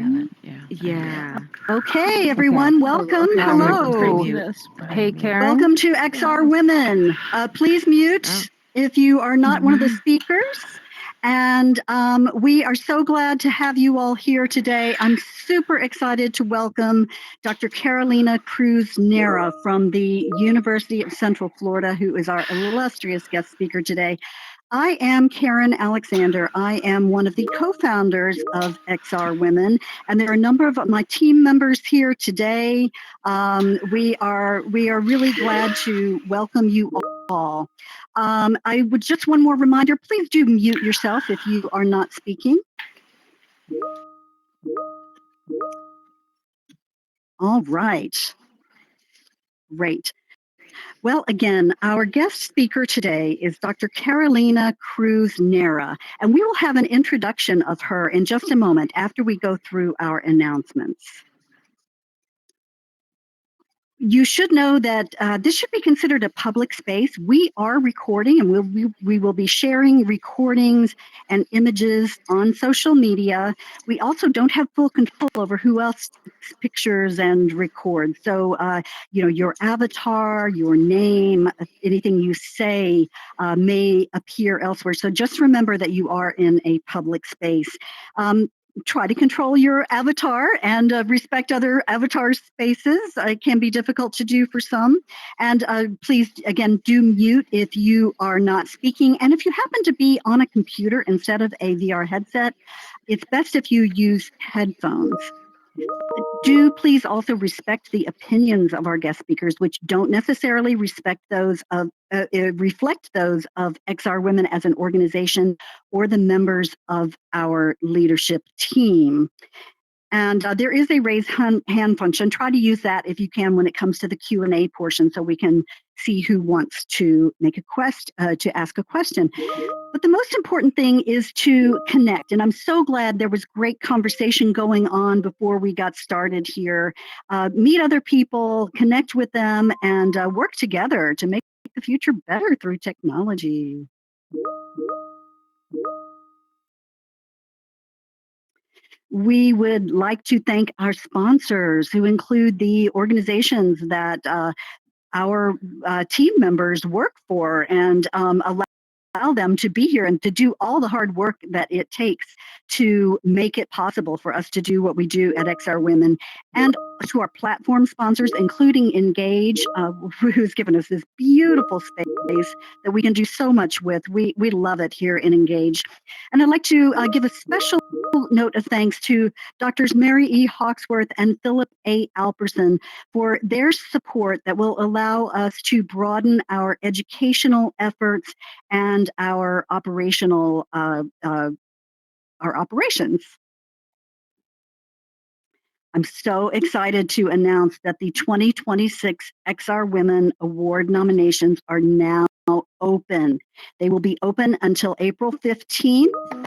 haven't. Yeah. Yeah. Okay, everyone, welcome. Hello. Hey, Karen. Welcome to XR Women. Please mute if you are not one of the speakers. And we are so glad to have you all here today. I'm super excited to welcome Dr. Carolina Cruz Neira from the University of Central Florida, who is our illustrious guest speaker today. I am Karen Alexander. I am one of the co-founders of XR Women, and there are a number of my team members here today. We are really glad to welcome you all. I would just one more reminder, please do mute yourself if you are not speaking. All right. Great. Well, again, our guest speaker today is Dr. Carolina Cruz Neira, and we will have an introduction of her in just a moment after we go through our announcements. You should know that this should be considered a public space. We are recording, and we will be sharing recordings and images on social media. We also don't have full control over who else takes pictures and records. So, your avatar, your name, anything you say may appear elsewhere. So just remember that you are in a public space. Try to control your avatar and respect other avatar spaces. It can be difficult to do for some. And please, again, do mute if you are not speaking. And if you happen to be on a computer instead of a VR headset, it's best if you use headphones. Do please also respect the opinions of our guest speakers, which don't necessarily reflect those of XR Women as an organization or the members of our leadership team. And there is a raise hand function. Try to use that if you can when it comes to the Q&A portion, so we can see who wants to make to ask a question. But the most important thing is to connect. And I'm so glad there was great conversation going on before we got started here. Meet other people, connect with them, and work together to make the future better through technology. We would like to thank our sponsors, who include the organizations that our team members work for, and allow them to be here and to do all the hard work that it takes to make it possible for us to do what we do at XR Women, and to our platform sponsors, including Engage, who's given us this beautiful space that we can do so much with. We love it here in Engage. And I'd like to give a special note of thanks to Drs. Mary E. Hawksworth and Philip A. Alperson for their support that will allow us to broaden our educational efforts and our operational operations. I'm so excited to announce that the 2026 XR Women Award nominations are now open. They will be open until April 15th.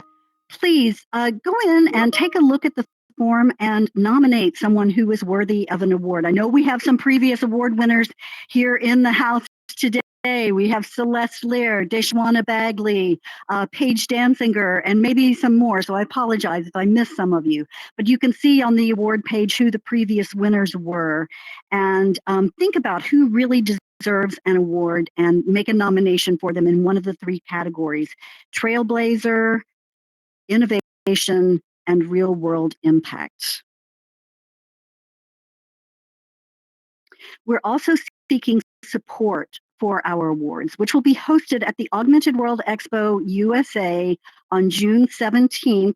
Please go in and take a look at the form and nominate someone who is worthy of an award. I know we have some previous award winners here in the house today. We have Celeste Lear, Deshwana Bagley, Paige Danzinger, and maybe some more. So I apologize if I missed some of you. But you can see on the award page who the previous winners were. And think about who really deserves an award and make a nomination for them in one of the three categories: Trailblazer, Innovation, and Real-World Impact. We're also seeking support for our awards, which will be hosted at the Augmented World Expo USA on June 17th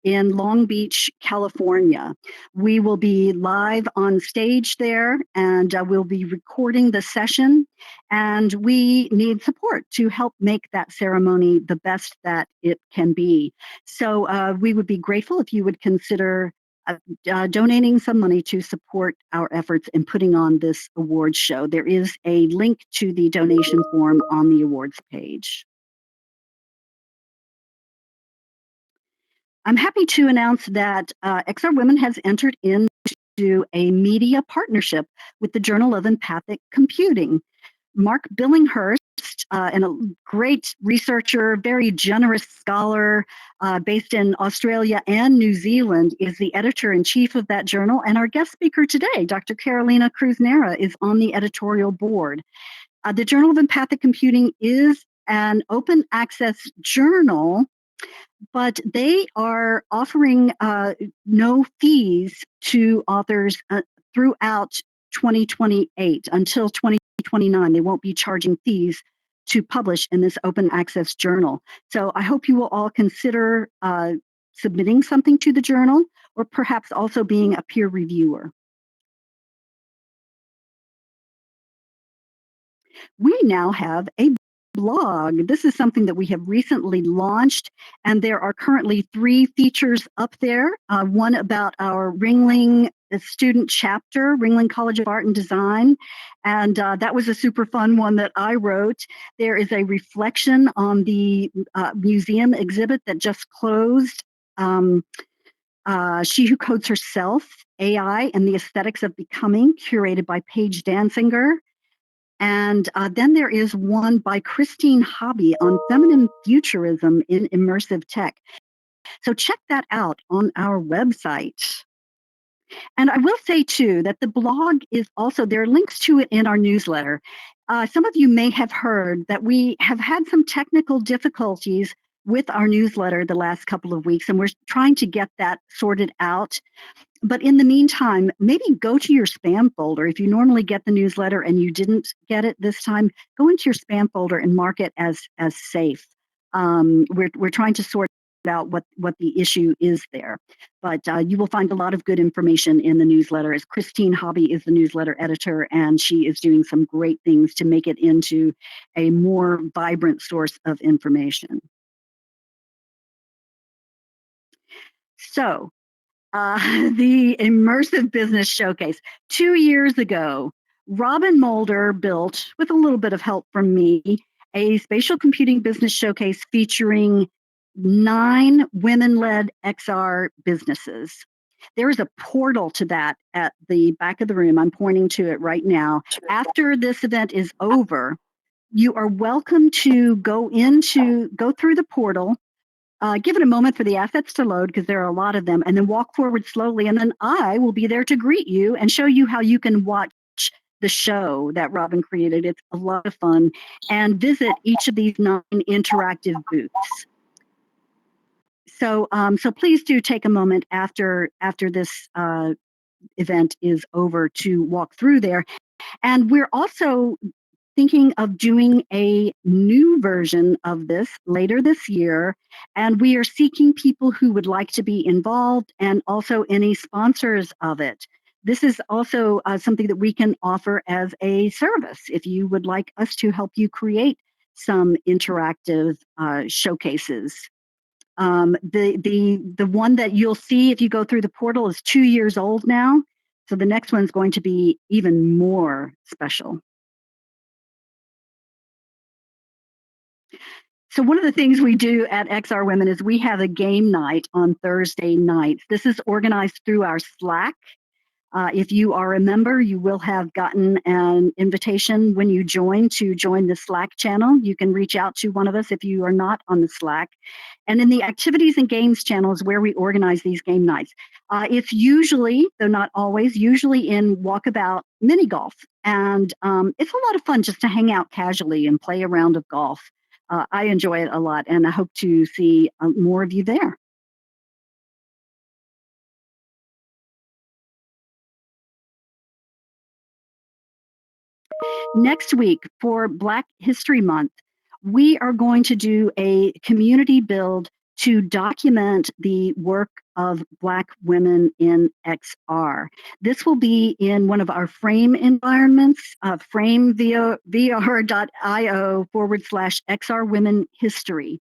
in Long Beach, California. We will be live on stage there, and we'll be recording the session, and we need support to help make that ceremony the best that it can be. So we would be grateful if you would consider donating some money to support our efforts in putting on this awards show. There is a link to the donation form on the awards page. I'm happy to announce that XR Women has entered into a media partnership with the Journal of Empathic Computing. Mark Billinghurst and a great researcher, very generous scholar based in Australia and New Zealand, is the editor-in-chief of that journal. And our guest speaker today, Dr. Carolina Cruz Neira, is on the editorial board. The Journal of Empathic Computing is an open access journal, but they are offering no fees to authors throughout 2028 until 2029. They won't be charging fees to publish in this open access journal. So I hope you will all consider submitting something to the journal, or perhaps also being a peer reviewer. We now have a blog. This is something that we have recently launched, and there are currently 3 features up there. One about our Ringling student chapter, Ringling College of Art and Design, and that was a super fun one that I wrote. There is a reflection on the museum exhibit that just closed. She Who Codes Herself, AI and the Aesthetics of Becoming, curated by Paige Danziger. And then there is one by Christine Hobby on feminine futurism in immersive tech. So check that out on our website. And I will say, too, that the blog is also, there are links to it in our newsletter. Some of you may have heard that we have had some technical difficulties with our newsletter the last couple of weeks, and we're trying to get that sorted out. But in the meantime, maybe go to your spam folder. If you normally get the newsletter and you didn't get it this time, go into your spam folder and mark it as safe. We're trying to sort out what the issue is there. But you will find a lot of good information in the newsletter, as Christine Hobby is the newsletter editor, and she is doing some great things to make it into a more vibrant source of information. So, the Immersive Business Showcase. 2 years ago, Robin Mulder built, with a little bit of help from me, a spatial computing business showcase featuring 9 women-led XR businesses. There is a portal to that at the back of the room. I'm pointing to it right now. After this event is over, you are welcome to go through the portal. Give it a moment for the assets to load, because there are a lot of them, and then walk forward slowly, and then I will be there to greet you and show you how you can watch the show that Robin created. It's a lot of fun, and visit each of these 9 interactive booths. So please do take a moment after this event is over to walk through there. And we're also thinking of doing a new version of this later this year, and we are seeking people who would like to be involved, and also any sponsors of it. This is also something that we can offer as a service if you would like us to help you create some interactive showcases. The one that you'll see if you go through the portal is 2 years old now, so the next one's going to be even more special. So one of the things we do at XR Women is we have a game night on Thursday nights. This is organized through our Slack. If you are a member, you will have gotten an invitation when you join to join the Slack channel. You can reach out to one of us if you are not on the Slack. And in the activities and games channel is where we organize these game nights. It's usually, though not always, usually in walkabout mini golf. And it's a lot of fun just to hang out casually and play a round of golf. I enjoy it a lot, and I hope to see more of you there. Next week, for Black History Month, we are going to do a community build to document the work of Black women in XR. This will be in one of our Frame environments, framevr.io/XR Women History.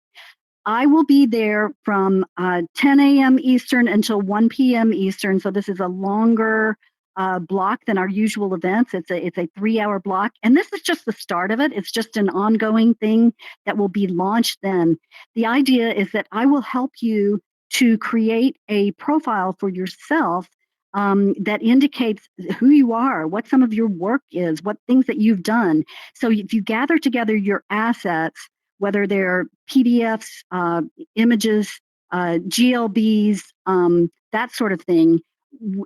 I will be there from 10 a.m. Eastern until 1 p.m. Eastern. So this is a longer block than our usual events. It's a 3-hour block. And this is just the start of it. It's just an ongoing thing that will be launched then. The idea is that I will help you to create a profile for yourself that indicates who you are, what some of your work is, what things that you've done. So if you gather together your assets, whether they're PDFs, images, GLBs, that sort of thing,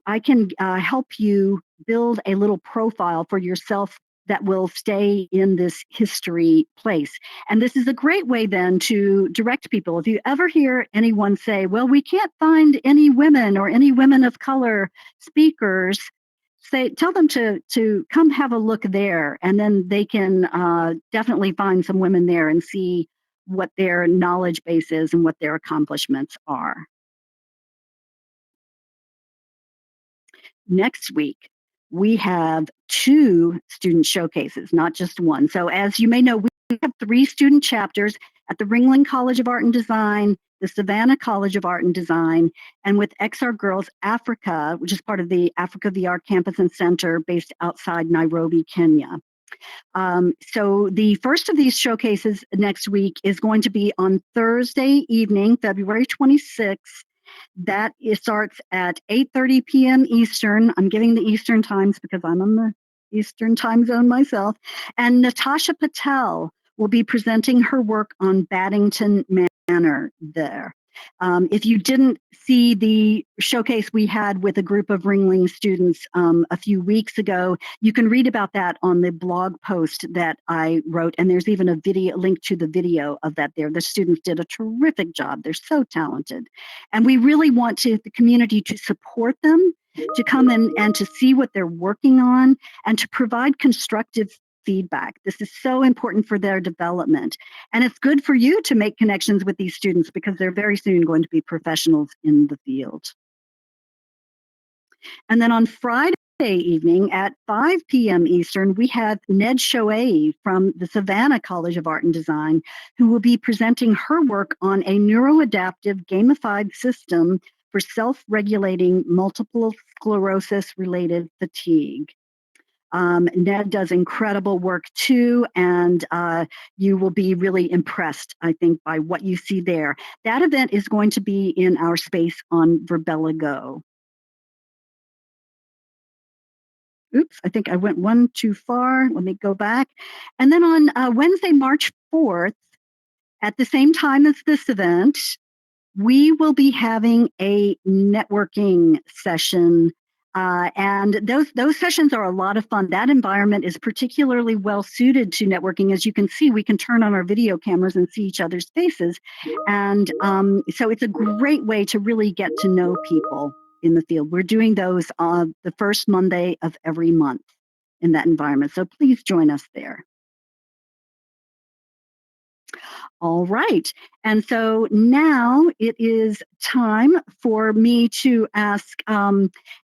I can help you build a little profile for yourself that will stay in this history place. And this is a great way then to direct people. If you ever hear anyone say, well, we can't find any women or any women of color speakers, tell them to come have a look there, and then they can definitely find some women there and see what their knowledge base is and what their accomplishments are. Next week, we have 2 student showcases, not just one. So as you may know, we have 3 student chapters at the Ringling College of Art and Design, the Savannah College of Art and Design, and with XR Girls Africa, which is part of the Africa VR Campus and Center based outside Nairobi, Kenya. So the first of these showcases next week is going to be on Thursday evening, February 26th. That starts at 8:30 p.m. Eastern. I'm giving the Eastern times because I'm on the Eastern time zone myself. And Natasha Patel will be presenting her work on Baddington Manor there. If you didn't see the showcase we had with a group of Ringling students a few weeks ago, you can read about that on the blog post that I wrote. And there's even a link to the video of that there. The students did a terrific job. They're so talented. And we really want the community to support them, to come in and to see what they're working on, and to provide constructive feedback. This is so important for their development. And it's good for you to make connections with these students because they're very soon going to be professionals in the field. And then on Friday evening at 5 p.m. Eastern, we have Ned Shoei from the Savannah College of Art and Design, who will be presenting her work on a neuroadaptive gamified system for self-regulating multiple sclerosis-related fatigue. Ned does incredible work too, and you will be really impressed, I think, by what you see there. That event is going to be in our space on Verbella Go. Oops, I think I went one too far. Let me go back. And then on Wednesday, March 4th, at the same time as this event, we will be having a networking session. And those sessions are a lot of fun. That environment is particularly well suited to networking. As you can see, we can turn on our video cameras and see each other's faces. And so it's a great way to really get to know people in the field. We're doing those the first Monday of every month in that environment. So please join us there. All right. And so now it is time for me to ask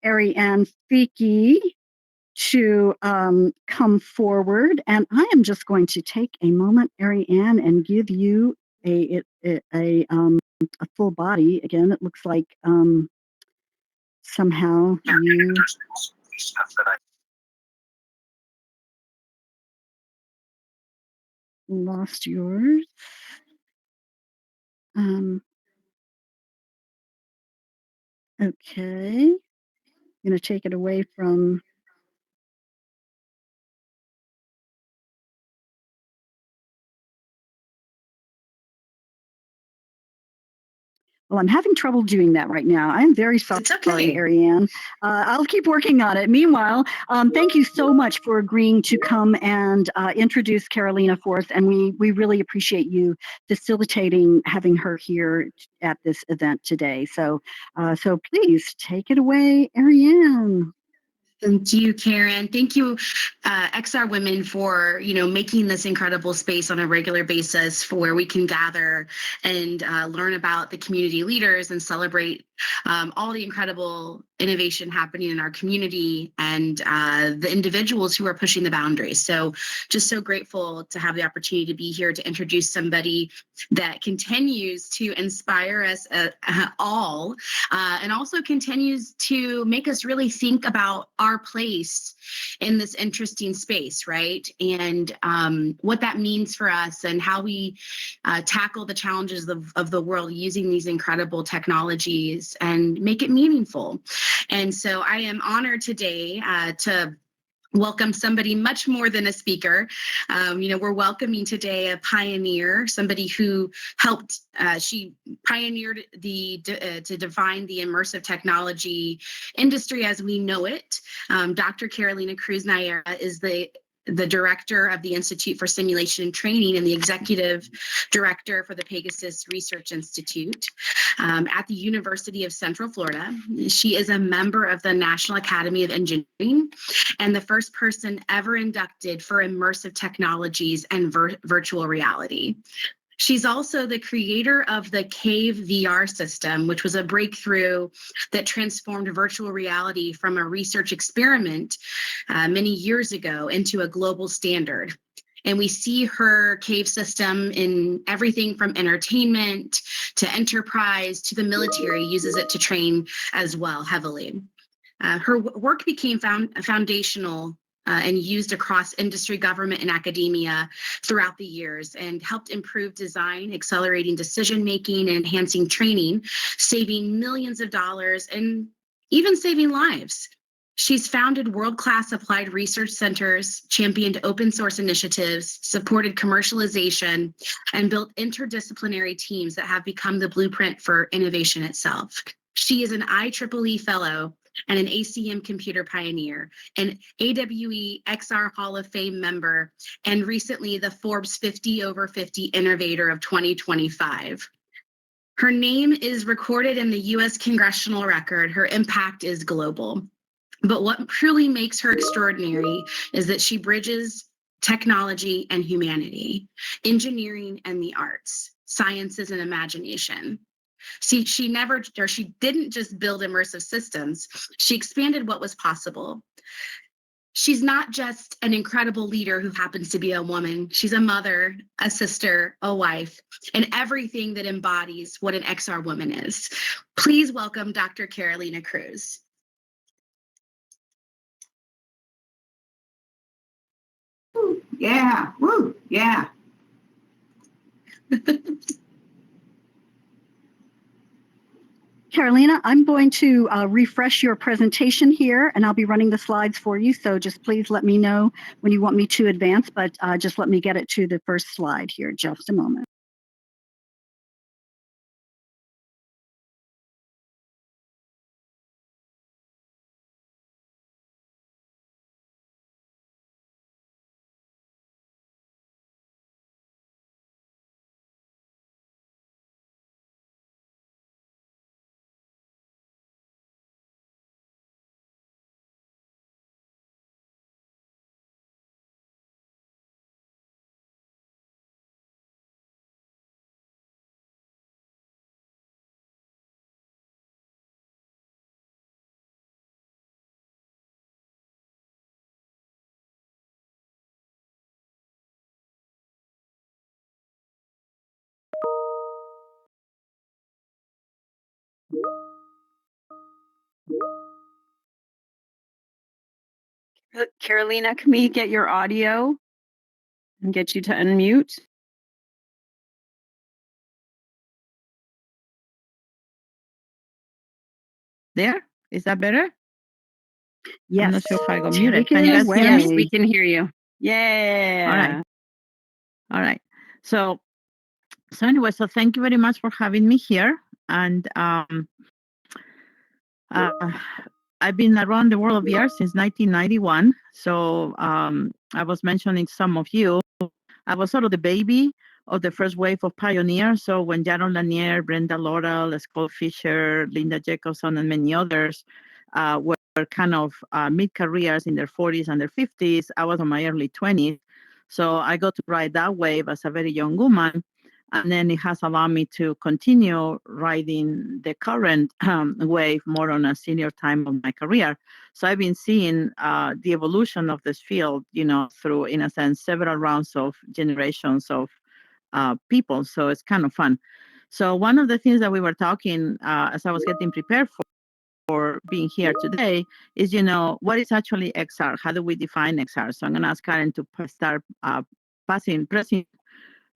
Ariane Fiki to come forward. And I am just going to take a moment, Ariane, and give you a full body. Again, it looks like somehow you lost yours. Okay. I'm going to take it away from. Well, I'm having trouble doing that right now. I'm very sorry, Ariane. I'll keep working on it. Meanwhile, thank you so much for agreeing to come and introduce Carolina for us. And we really appreciate you facilitating having her here at this event today. So please take it away, Ariane. Thank you, Karen. Thank you, XR Women, for making this incredible space on a regular basis for where we can gather and learn about the community leaders and celebrate all the incredible innovation happening in our community and the individuals who are pushing the boundaries. So just so grateful to have the opportunity to be here to introduce somebody that continues to inspire us all and also continues to make us really think about our place in this interesting space, right? And what that means for us and how we tackle the challenges of the world using these incredible technologies lives and make it meaningful. And so I am honored today to welcome somebody much more than a speaker. We're welcoming today a pioneer, somebody who helped, she pioneered to define the immersive technology industry as we know it. Dr. Carolina Cruz Neira is the director of the Institute for Simulation and Training and the executive director for the Pegasus Research Institute at the University of Central Florida. She is a member of the National Academy of Engineering and the first person ever inducted for immersive technologies and virtual reality. She's also the creator of the CAVE VR system, which was a breakthrough that transformed virtual reality from a research experiment many years ago into a global standard. And we see her CAVE system in everything from entertainment to enterprise to the military uses it to train as well heavily. Her work became foundational and used across industry, government, and academia throughout the years and helped improve design, accelerating decision-making, and enhancing training, saving millions of dollars and even saving lives. She's founded world-class applied research centers, championed open source initiatives, supported commercialization, and built interdisciplinary teams that have become the blueprint for innovation itself. She is an IEEE fellow and an ACM computer pioneer, an AWE XR Hall of Fame member, and recently the Forbes 50 over 50 Innovator of 2025. Her name is recorded in the US congressional record. Her impact is global. But what truly makes her extraordinary is that she bridges technology and humanity, engineering and the arts, sciences and imagination. See, she didn't just build immersive systems, she expanded what was possible. She's not just an incredible leader who happens to be a woman. She's a mother, a sister, a wife, and everything that embodies what an XR woman is. Please welcome Dr. Carolina Cruz. Woo, yeah, woo, yeah. Carolina, I'm going to refresh your presentation here, and I'll be running the slides for you. So just please let me know when you want me to advance, but just let me get it to the first slide here, just a moment. Carolina, can we get your audio and get you to unmute? There? Is that better? Yes. I'm not sure if I got muted. Can you guys hear me? Yes, we can hear you. Yeah. All right. So anyway, so thank you very much for having me here. And I've been around the world of VR since 1991. So I was mentioning some of you. I was sort of the baby of the first wave of pioneers. So when Jaron Lanier, Brenda Laurel, Scott Fisher, Linda Jacobson, and many others were kind of mid-careers in their 40s and their 50s, I was in my early 20s. So I got to ride that wave as a very young woman. And then it has allowed me to continue riding the current wave more on a senior time of my career. So I've been seeing the evolution of this field, through, in a sense, several rounds of generations of people. So it's kind of fun. So one of the things that we were talking as I was getting prepared for being here today is, what is actually XR? How do we define XR? So I'm going to ask Karen to start pressing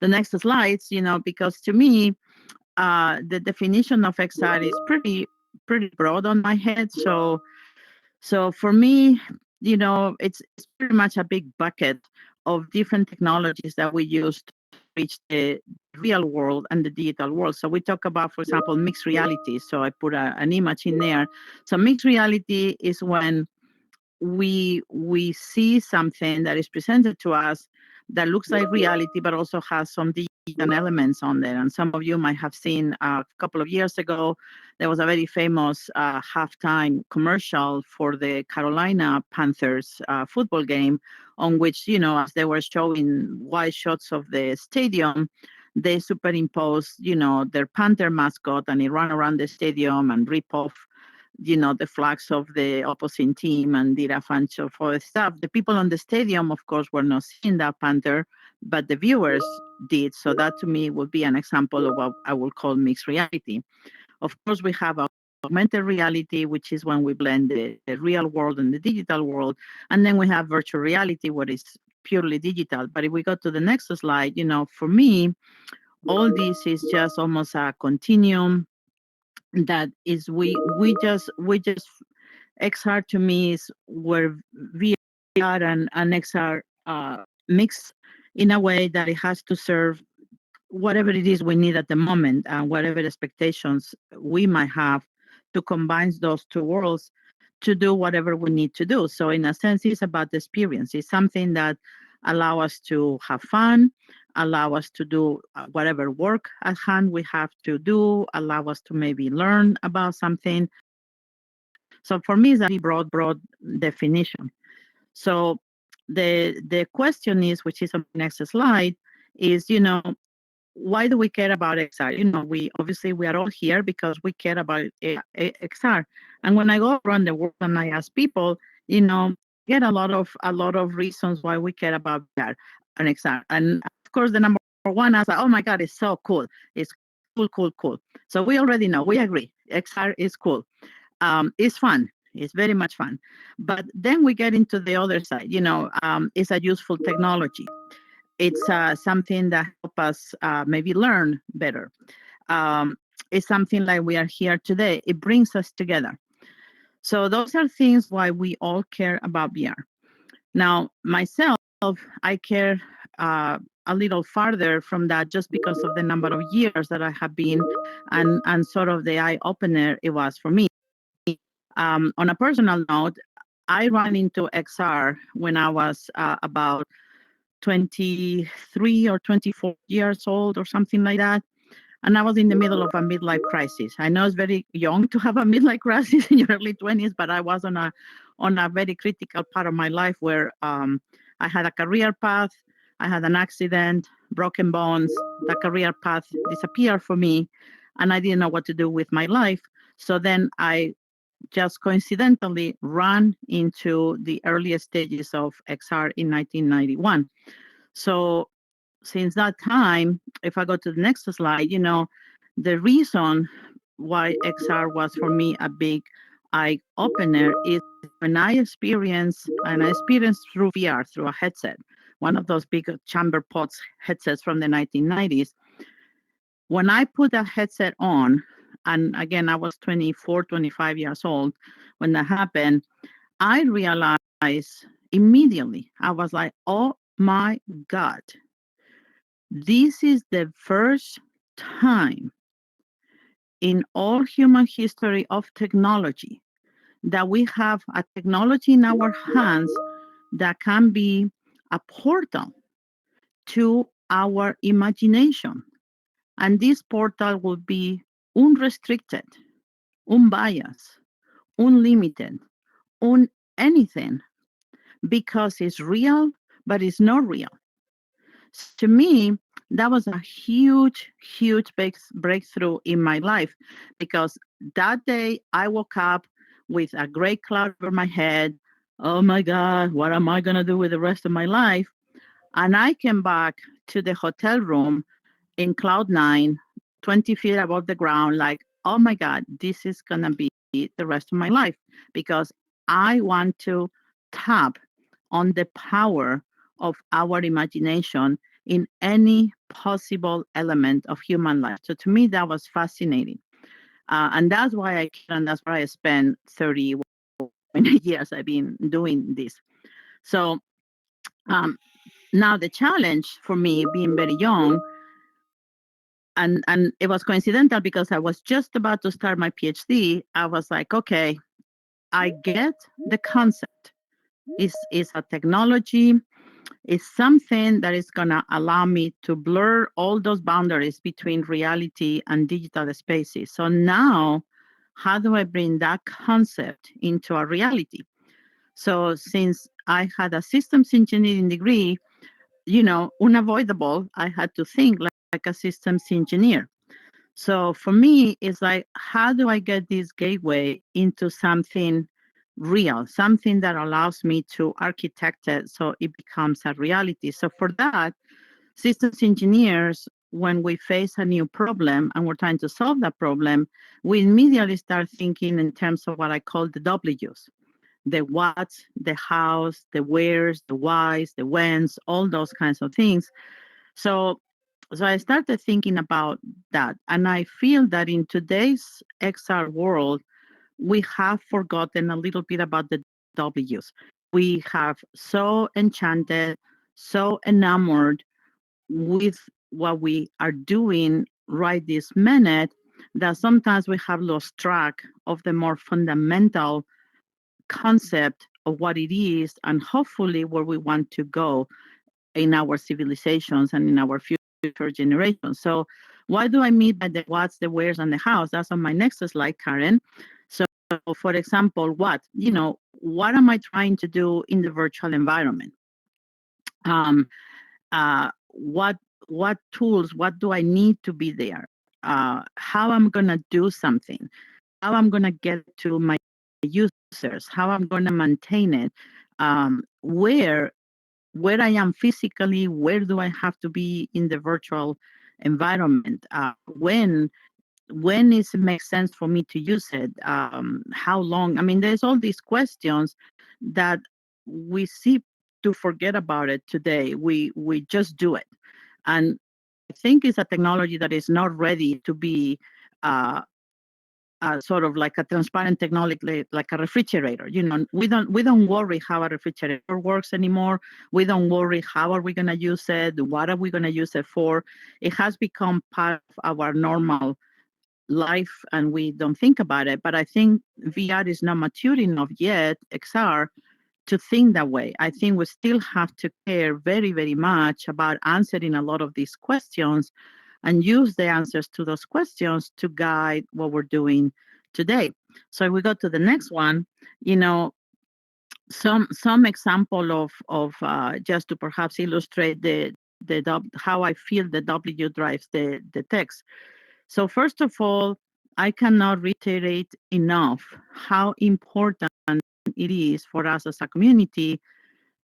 the next slides, because to me, the definition of XR is pretty pretty broad on my head. So for me, it's pretty much a big bucket of different technologies that we use to reach the real world and the digital world. So we talk about, for example, mixed reality. So I put an image in there. So mixed reality is when we see something that is presented to us that looks like reality, but also has some digital elements on there. And some of you might have seen a couple of years ago, there was a very famous halftime commercial for the Carolina Panthers football game, on which, as they were showing wide shots of the stadium, they superimposed, their Panther mascot, and he ran around the stadium and rip off the flags of the opposing team and did a bunch of other stuff. The people on the stadium, of course, were not seeing that Panther, but the viewers did. So that to me would be an example of what I would call mixed reality. Of course, we have augmented reality, which is when we blend the real world and the digital world. And then we have virtual reality, what is purely digital. But if we go to the next slide, for me, all this is just almost a continuum that is we just XR to me is where VR and XR mix in a way that it has to serve whatever it is we need at the moment and whatever expectations we might have to combine those two worlds to do whatever we need to do. So in a sense, it's about the experience. It's something that allow us to have fun, allow us to do whatever work at hand we have to do, allow us to maybe learn about something. So for me, it's a very broad definition. So the question is, which is on the next slide, is, why do we care about XR? We obviously we are all here because we care about XR. And when I go around the world and I ask people, get a lot of reasons why we care about VR and XR. And of course, the number one is, oh my God, it's so cool. It's cool. So we already know, we agree, XR is cool. It's fun. It's very much fun. But then we get into the other side. It's a useful technology. It's something that helps us maybe learn better. It's something like we are here today. It brings us together. So those are things why we all care about VR. Now, myself, I care a little farther from that just because of the number of years that I have been and sort of the eye opener it was for me. On a personal note, I ran into XR when I was about 23 or 24 years old or something like that. And I was in the middle of a midlife crisis. I know it's very young to have a midlife crisis in your early 20s, but I was on a very critical part of my life where I had a career path, I had an accident, broken bones, the career path disappeared for me, and I didn't know what to do with my life. So then I just coincidentally ran into the earliest stages of XR in 1991. So since that time, if I go to the next slide, the reason why XR was for me a big eye opener is when I experienced through VR, through a headset, one of those big chamber pots headsets from the 1990s. When I put that headset on, and again, I was 24, 25 years old when that happened, I realized immediately, I was like, oh my God, this is the first time in all human history of technology that we have a technology in our hands that can be a portal to our imagination. And this portal will be unrestricted, unbiased, unlimited, anything, because it's real, but it's not real. So to me, that was a huge breakthrough in my life, because that day I woke up with a gray cloud over my head. Oh my God, what am I going to do with the rest of my life? And I came back to the hotel room in cloud 9, 20 feet above the ground, like, oh my God, this is going to be the rest of my life, because I want to tap on the power of our imagination in any possible element of human life. So to me, that was fascinating. And that's why and that's why I spent 30 years I've been doing this. So now the challenge for me, being very young, and it was coincidental because I was just about to start my PhD. I was like, okay, I get the concept. Is a technology, is something that is going to allow me to blur all those boundaries between reality and digital spaces. So now, how do I bring that concept into a reality? So since I had a systems engineering degree, unavoidable, I had to think like a systems engineer. So for me, it's like, how do I get this gateway into something real, something that allows me to architect it so it becomes a reality? So for that, systems engineers, when we face a new problem and we're trying to solve that problem, we immediately start thinking in terms of what I call the W's. The what's, the how's, the where's, the why's, the when's, all those kinds of things. So I started thinking about that. And I feel that in today's XR world, we have forgotten a little bit about the W's. We have so enchanted, so enamored with what we are doing right this minute that sometimes we have lost track of the more fundamental concept of what it is and hopefully where we want to go in our civilizations and in our future generations. So what do I mean by the what's, the where's, and the how's? That's on my next slide, Karen. So for example, what am I trying to do in the virtual environment? What tools, what do I need to be there? How I'm gonna do something, how I'm gonna get to my users, how I'm gonna maintain it, where I am physically, where do I have to be in the virtual environment? When it makes sense for me to use it? How long? I mean, there's all these questions that we seem to forget about it today. We just do it, and I think it's a technology that is not ready to be uh, sort of like a transparent technology, like a refrigerator. We don't worry how a refrigerator works anymore. We don't worry how are we going to use it, what are we going to use it for. It has become part of our normal life, and we don't think about it. But I think VR is not mature enough yet, XR, to think that way. I think we still have to care very, very much about answering a lot of these questions and use the answers to those questions to guide what we're doing today. So if we go to the next one, some example of just to perhaps illustrate how I feel the W drives the text. So first of all, I cannot reiterate enough how important it is for us as a community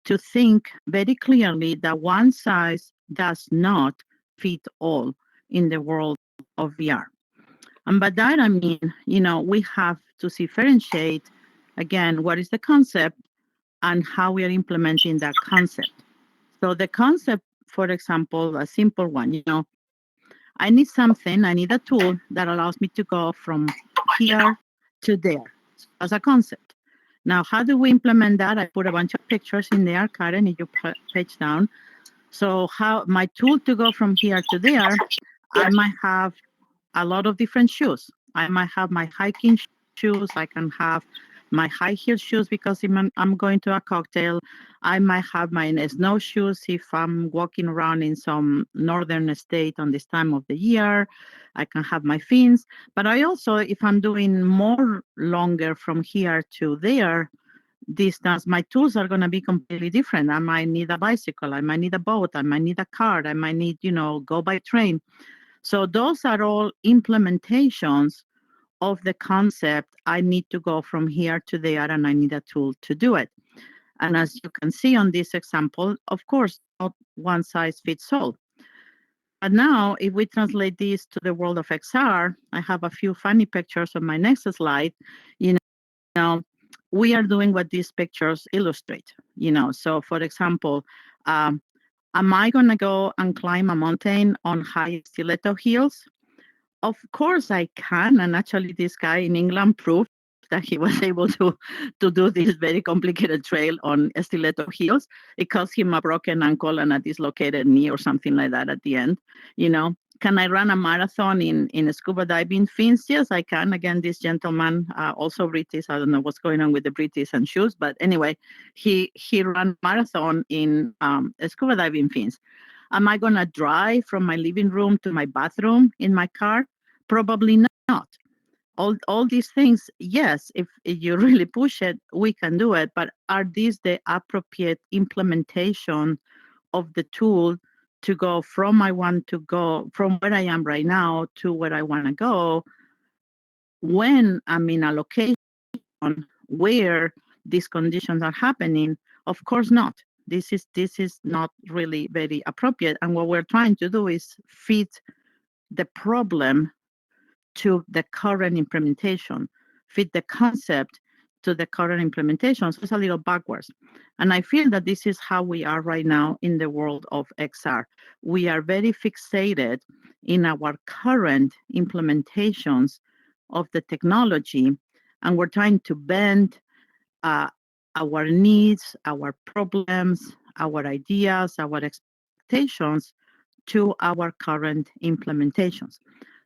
to think very clearly that one size does not fit all in the world of VR. And by that, I mean, we have to differentiate, again, what is the concept and how we are implementing that concept. So the concept, for example, a simple one, I need something, I need a tool that allows me to go from here to there as a concept. Now, how do we implement that? I put a bunch of pictures in there, Karen, if you page down. So how my tool to go from here to there, I might have a lot of different shoes. I might have my hiking shoes. I can have my high heel shoes because I'm going to a cocktail. I might have my snowshoes if I'm walking around in some northern state on this time of the year. I can have my fins. But I also, if I'm doing more longer from here to there distance, my tools are going to be completely different. I might need a bicycle. I might need a boat. I might need a car. I might need, go by train. So those are all implementations of the concept. I need to go from here to there and I need a tool to do it. And as you can see on this example, of course, not one size fits all. But now if we translate this to the world of XR, I have a few funny pictures on my next slide. We are doing what these pictures illustrate. So for example, am I going to go and climb a mountain on high stiletto heels? Of course I can. And actually, this guy in England proved that he was able to do this very complicated trail on stiletto heels. It cost him a broken ankle and a dislocated knee or something like that at the end. You know, can I run a marathon in scuba diving fins? Yes, I can. Again, this gentleman, also British. I don't know what's going on with the British and shoes, but anyway, he ran a marathon in scuba diving fins. Am I gonna drive from my living room to my bathroom in my car? Probably not. All these things, yes, if you really push it, we can do it. But are these the appropriate implementation of the tool to go from from where I am right now to where I want to go when I'm in a location where these conditions are happening? Of course not. This is not really very appropriate. And what we're trying to do is fit the problem to the current implementation, fit the concept to the current implementation. So it's a little backwards. And I feel that this is how we are right now in the world of XR. We are very fixated in our current implementations of the technology, and we're trying to bend our needs, our problems, our ideas, our expectations to our current implementations.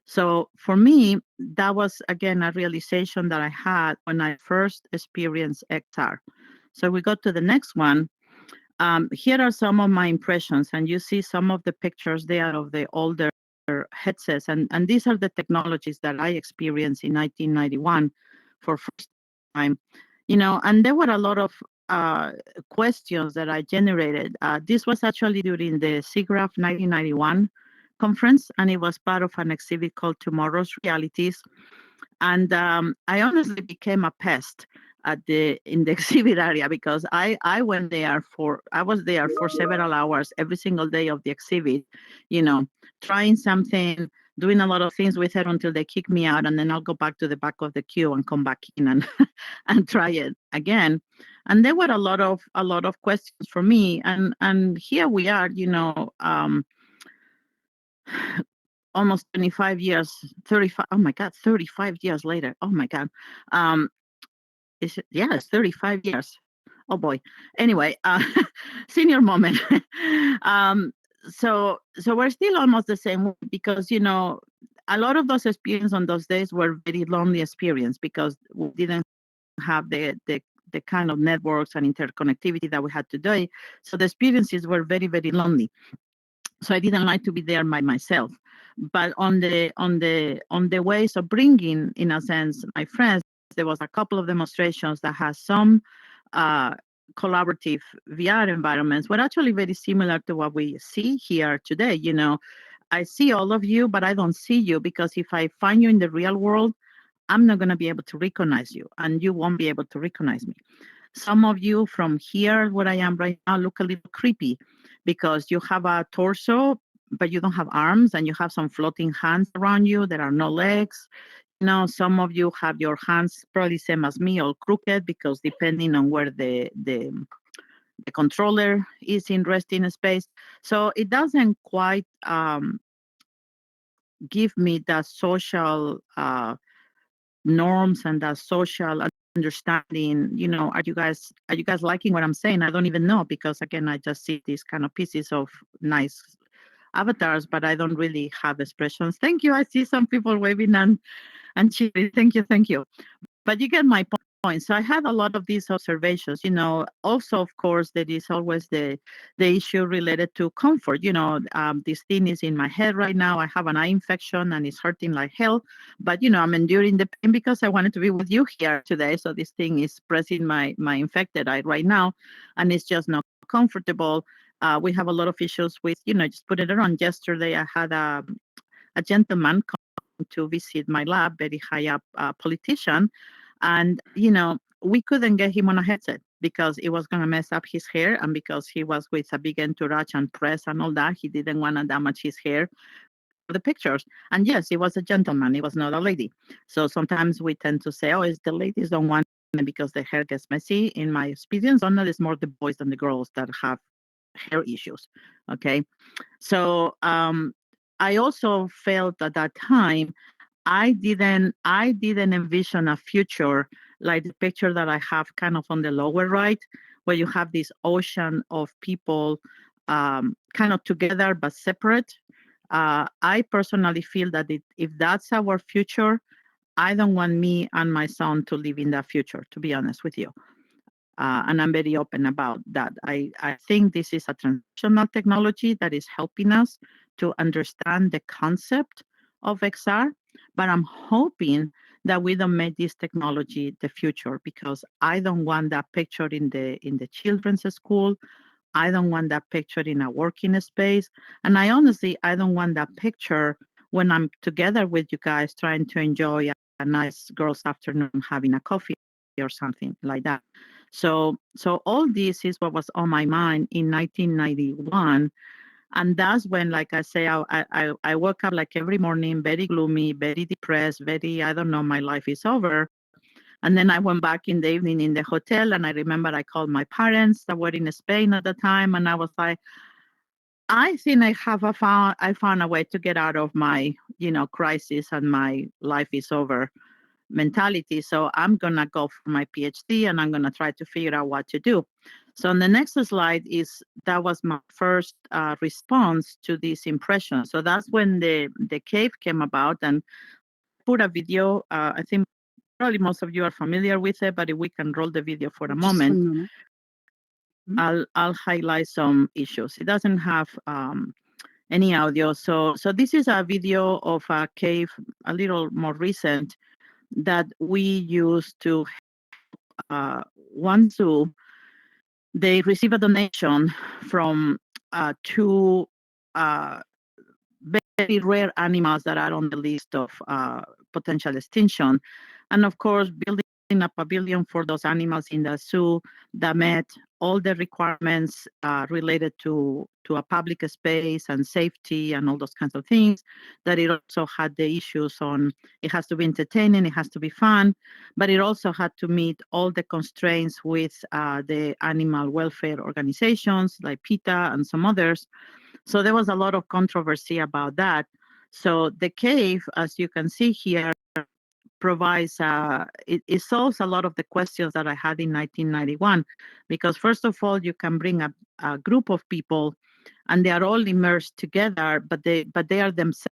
So for me, that was again a realization that I had when I first experienced XR. So we go to the next one. Here are some of my impressions, and you see some of the pictures there of the older headsets, and these are the technologies that I experienced in 1991 for first time. You know, and there were a lot of questions that I generated. This was actually during the SIGGRAPH 1991 conference, and it was part of an exhibit called Tomorrow's Realities. And I honestly became a pest in the exhibit area because I was there for several hours every single day of the exhibit, you know, trying something, doing a lot of things with it until they kick me out, and then I'll go back to the back of the queue and come back in and and try it again. And there were a lot of questions for me, and here we are, you know. Almost 25 years, 35, oh my God, 35 years later. Oh my God. It's 35 years. Oh boy. Anyway, senior moment. So we're still almost the same way because, you know, a lot of those experiences on those days were very lonely experience because we didn't have the kind of networks and interconnectivity that we had today. So the experiences were very, very lonely. So I didn't like to be there by myself. But on the ways of bringing, in a sense, my friends, there was a couple of demonstrations that has some collaborative VR environments were actually very similar to what we see here today. You know, I see all of you, but I don't see you because if I find you in the real world, I'm not going to be able to recognize you, and you won't be able to recognize me. Some of you from here, where I am right now, look a little creepy because you have a torso, but you don't have arms, and you have some floating hands around you. There are no legs. You know, some of you have your hands probably same as me, all crooked, because depending on where the controller is in resting space. So it doesn't quite give me the social norms and the social understanding. You know, are you guys liking what I'm saying? I don't even know because again I just see these kind of pieces of nice avatars, but I don't really have expressions. Thank you. I see some people waving and cheering. Thank you. But you get my point. So I had a lot of these observations. You know, also of course there is always the issue related to comfort. You know, this thing is in my head right now. I have an eye infection and it's hurting like hell. But you know, I'm enduring the pain because I wanted to be with you here today. So this thing is pressing my infected eye right now, and it's just not comfortable. We have a lot of issues with, you know, just put it around. Yesterday I had a gentleman come to visit my lab, very high up politician. And, you know, we couldn't get him on a headset because it was going to mess up his hair. And because he was with a big entourage and press and all that, he didn't want to damage his hair for the pictures. And yes, he was a gentleman. He was not a lady. So sometimes we tend to say, oh, it's the ladies don't want it because the hair gets messy. In my experience, on it's more the boys than the girls that have hair issues. Okay. So, I also felt at that time I didn't envision a future like the picture that I have kind of on the lower right, where you have this ocean of people kind of together but separate. I personally feel that if that's our future, I don't want me and my son to live in that future, to be honest with you. And I'm very open about that. I think this is a transitional technology that is helping us to understand the concept of XR, but I'm hoping that we don't make this technology the future, because I don't want that picture in the children's school. I don't want that picture in a working space. And I don't want that picture when I'm together with you guys trying to enjoy a nice girls' afternoon having a coffee or something like that. So all this is what was on my mind in 1991. And that's when, like I say, I woke up like every morning, very gloomy, very depressed, very, I don't know, my life is over. And then I went back in the evening in the hotel, and I remember I called my parents that were in Spain at the time, and I was like, I think I found a way to get out of my, crisis and my life is over mentality. So I'm gonna go for my PhD, and I'm gonna try to figure out what to do. So on the next slide that was my first response to this impression. So that's when the cave came about, and put a video. I think probably most of you are familiar with it, but if we can roll the video for a Just moment, 1 moment. I'll highlight some issues. It doesn't have any audio. So this is a video of a cave, a little more recent, that we used to one zoo. They receive a donation from two very rare animals that are on the list of potential extinction. And of course, building a pavilion for those animals in the zoo that met all the requirements related to a public space and safety and all those kinds of things. That it also had the issues on, it has to be entertaining, it has to be fun, but it also had to meet all the constraints with the animal welfare organizations like PETA and some others. So there was a lot of controversy about that. So the cave, as you can see here, provides, it solves a lot of the questions that I had in 1991. Because first of all, you can bring a group of people and they are all immersed together, but they are themselves.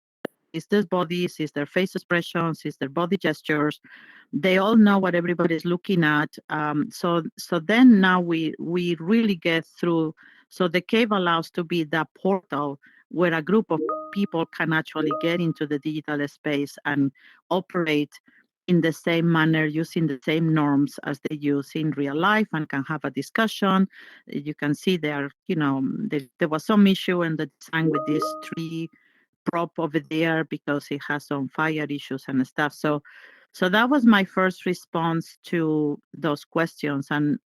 It's their bodies, it's their face expressions, it's their body gestures. They all know what everybody's looking at. So then now we really get through. So the cave allows to be that portal where a group of people can actually get into the digital space and operate in the same manner, using the same norms as they use in real life, and can have a discussion. You can see there, there was some issue in the design with this tree prop over there because it has some fire issues and stuff. So that was my first response to those questions. And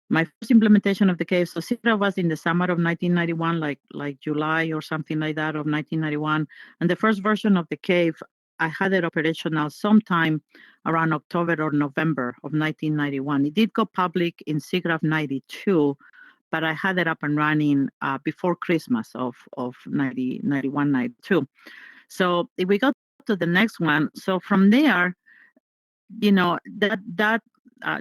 my first implementation of the cave, so CIRA was in the summer of 1991, like July or something like that of 1991. And the first version of the cave, I had it operational sometime around October or November of 1991. It did go public in SIGGRAPH 92, but I had it up and running before Christmas of 91, 92. So if we go to the next one, so from there,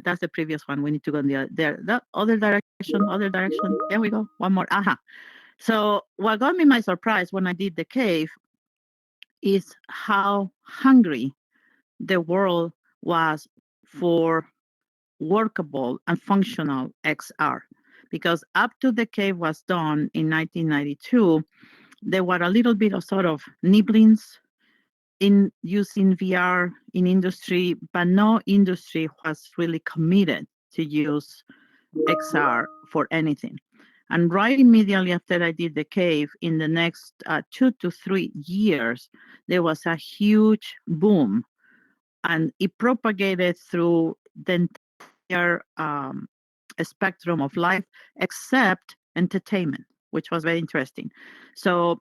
that's the previous one. We need to go in the other direction. There we go. One more. Aha. So what got me my surprise when I did the cave is how hungry the world was for workable and functional XR. Because up to the cave was done in 1992, there were a little bit of sort of nibblings in using VR in industry, but no industry was really committed to use XR for anything. And right immediately after I did the cave, in the next 2 to 3 years, there was a huge boom, and it propagated through the entire spectrum of life except entertainment, which was very interesting. So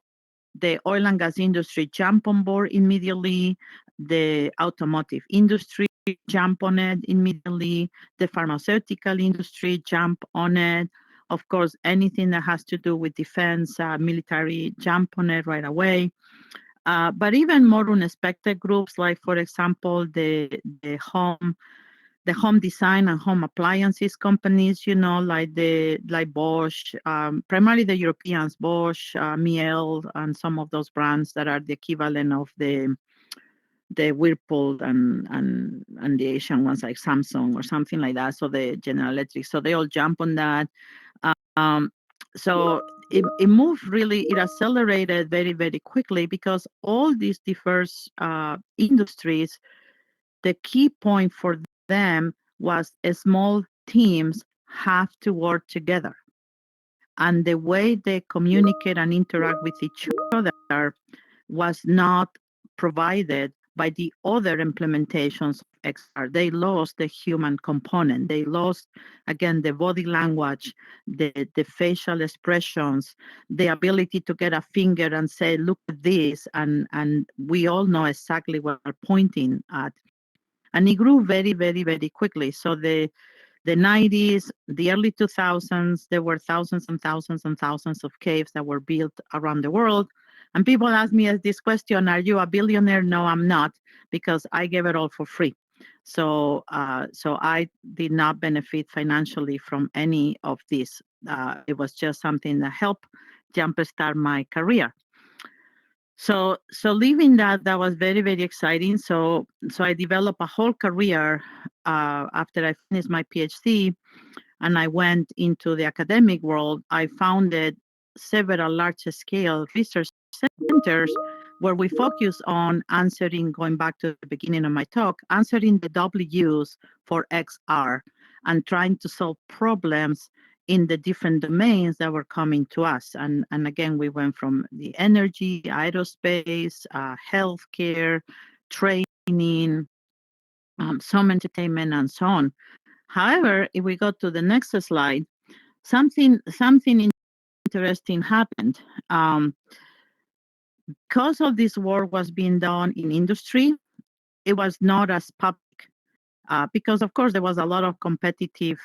the oil and gas industry jumped on board immediately. The automotive industry jumped on it immediately. The pharmaceutical industry jumped on it. Of course, anything that has to do with defense, military, jump on it right away. But even more unexpected groups, like for example, the home design and home appliances companies, like Bosch, primarily the Europeans, Bosch, Miele, and some of those brands that are the equivalent of the Whirlpool and the Asian ones like Samsung or something like that. So the General Electric, so they all jump on that. Um, so it moved really, it accelerated very, very quickly because all these diverse industries, the key point for them was small teams have to work together. And the way they communicate and interact with each other was not provided by the other implementations of XR. They lost the human component. They lost, again, the body language, the facial expressions, the ability to get a finger and say, look at this, and we all know exactly what we're pointing at. And it grew very, very, very quickly. So the 90s, the early 2000s, there were thousands and thousands and thousands of caves that were built around the world. And people ask me this question, are you a billionaire? No, I'm not, because I gave it all for free. So I did not benefit financially from any of this. It was just something that helped jumpstart my career. So leaving that was very, very exciting. So I developed a whole career after I finished my PhD, and I went into the academic world. I founded several large-scale research centers where we focus on answering, going back to the beginning of my talk, answering the W's for XR and trying to solve problems in the different domains that were coming to us. And again, we went from the energy, aerospace, healthcare, training, some entertainment, and so on. However, if we go to the next slide, something interesting happened. Because all this work was being done in industry, it was not as public. Because of course there was a lot of competitive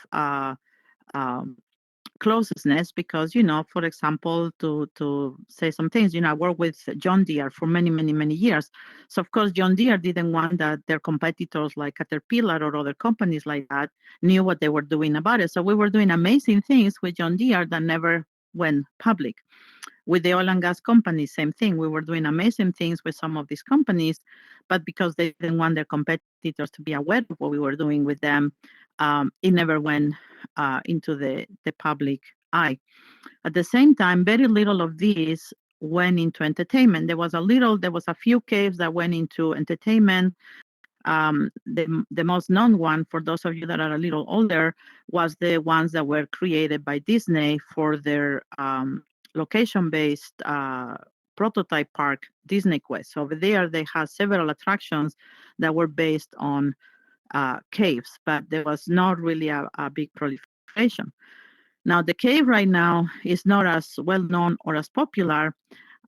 closeness, because for example, to say some things, I worked with John Deere for many, many, many years. So of course John Deere didn't want that their competitors like Caterpillar or other companies like that knew what they were doing about it. So we were doing amazing things with John Deere that never went public. With the oil and gas companies, same thing. We were doing amazing things with some of these companies, but because they didn't want their competitors to be aware of what we were doing with them, it never went into the public eye. At the same time, very little of these went into entertainment. There was a few caves that went into entertainment. The most known one, for those of you that are a little older, was the ones that were created by Disney for their location-based prototype park, Disney Quest. So over there, they had several attractions that were based on caves, but there was not really a big proliferation. Now, the cave right now is not as well known or as popular,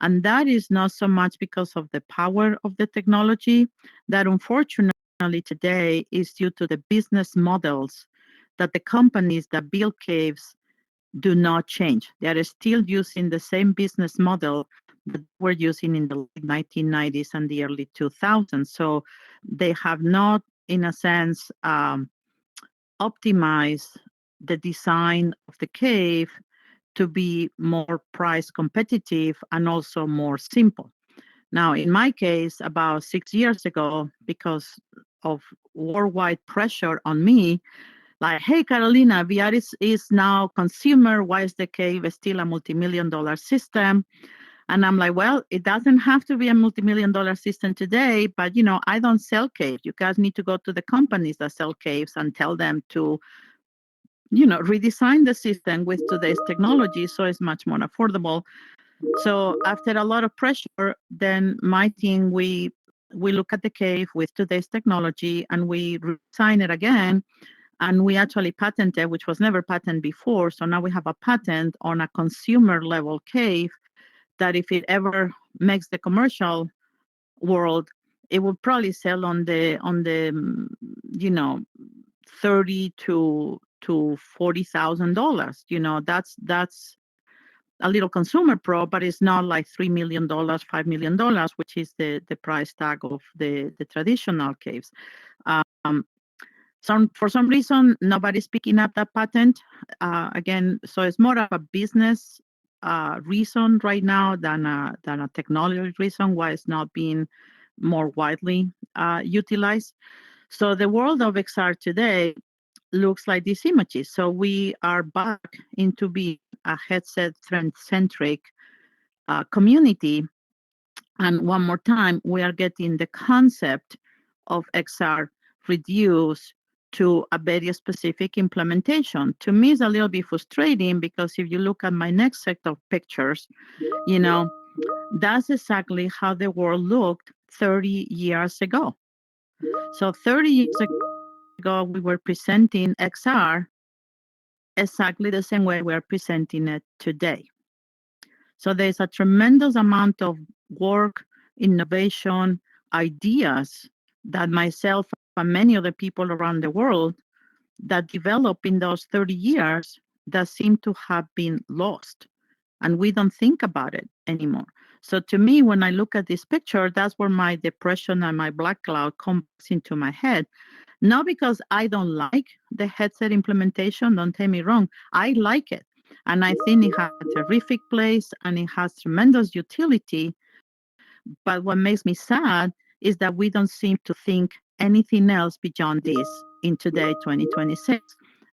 and that is not so much because of the power of the technology. That unfortunately today is due to the business models that the companies that build caves do not change. They are still using the same business model that we're using in the late 1990s and the early 2000s. So they have not, in a sense, optimized the design of the cave to be more price competitive and also more simple. Now, in my case, about 6 years ago, because of worldwide pressure on me, like, hey, Carolina, VR is now consumer. Why is the cave still a multi-million-dollar system? And I'm like, well, it doesn't have to be a multi-million-dollar system today, but, I don't sell caves. You guys need to go to the companies that sell caves and tell them to, redesign the system with today's technology so it's much more affordable. So after a lot of pressure, then my team, we look at the cave with today's technology and we redesign it again. And we actually patented, which was never patented before. So now we have a patent on a consumer level cave that if it ever makes the commercial world, it will probably sell on the 30 to to $40,000. That's a little consumer pro, but it's not like $3 million, $5 million, which is the price tag of the traditional caves. For some reason, nobody's picking up that patent. Again, so it's more of a business reason right now than a technology reason why it's not being more widely utilized. So the world of XR today looks like these images. So we are back into being a headset centric community. And one more time, we are getting the concept of XR reduced to a very specific implementation. To me, it's a little bit frustrating because if you look at my next set of pictures, that's exactly how the world looked 30 years ago. So 30 years ago, we were presenting XR exactly the same way we're presenting it today. So there's a tremendous amount of work, innovation, ideas that myself and many other people around the world that developed in those 30 years that seem to have been lost. And we don't think about it anymore. So to me, when I look at this picture, that's where my depression and my black cloud comes into my head. Not because I don't like the headset implementation, don't take me wrong, I like it. And I think it has a terrific place and it has tremendous utility. But what makes me sad is that we don't seem to think anything else beyond this in today, 2026.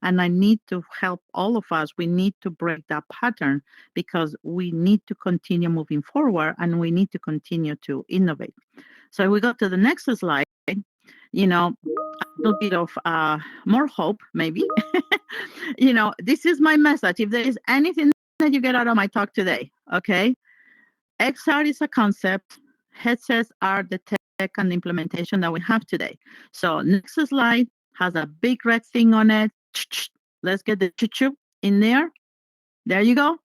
And I need to help all of us. We need to break that pattern because we need to continue moving forward and we need to continue to innovate. So we go to the next slide, a little bit of more hope, maybe. This is my message. If there is anything that you get out of my talk today, okay, XR is a concept. Headsets are the tech and implementation that we have today. So next slide has a big red thing on it. Let's get the choo-choo in there. There you go.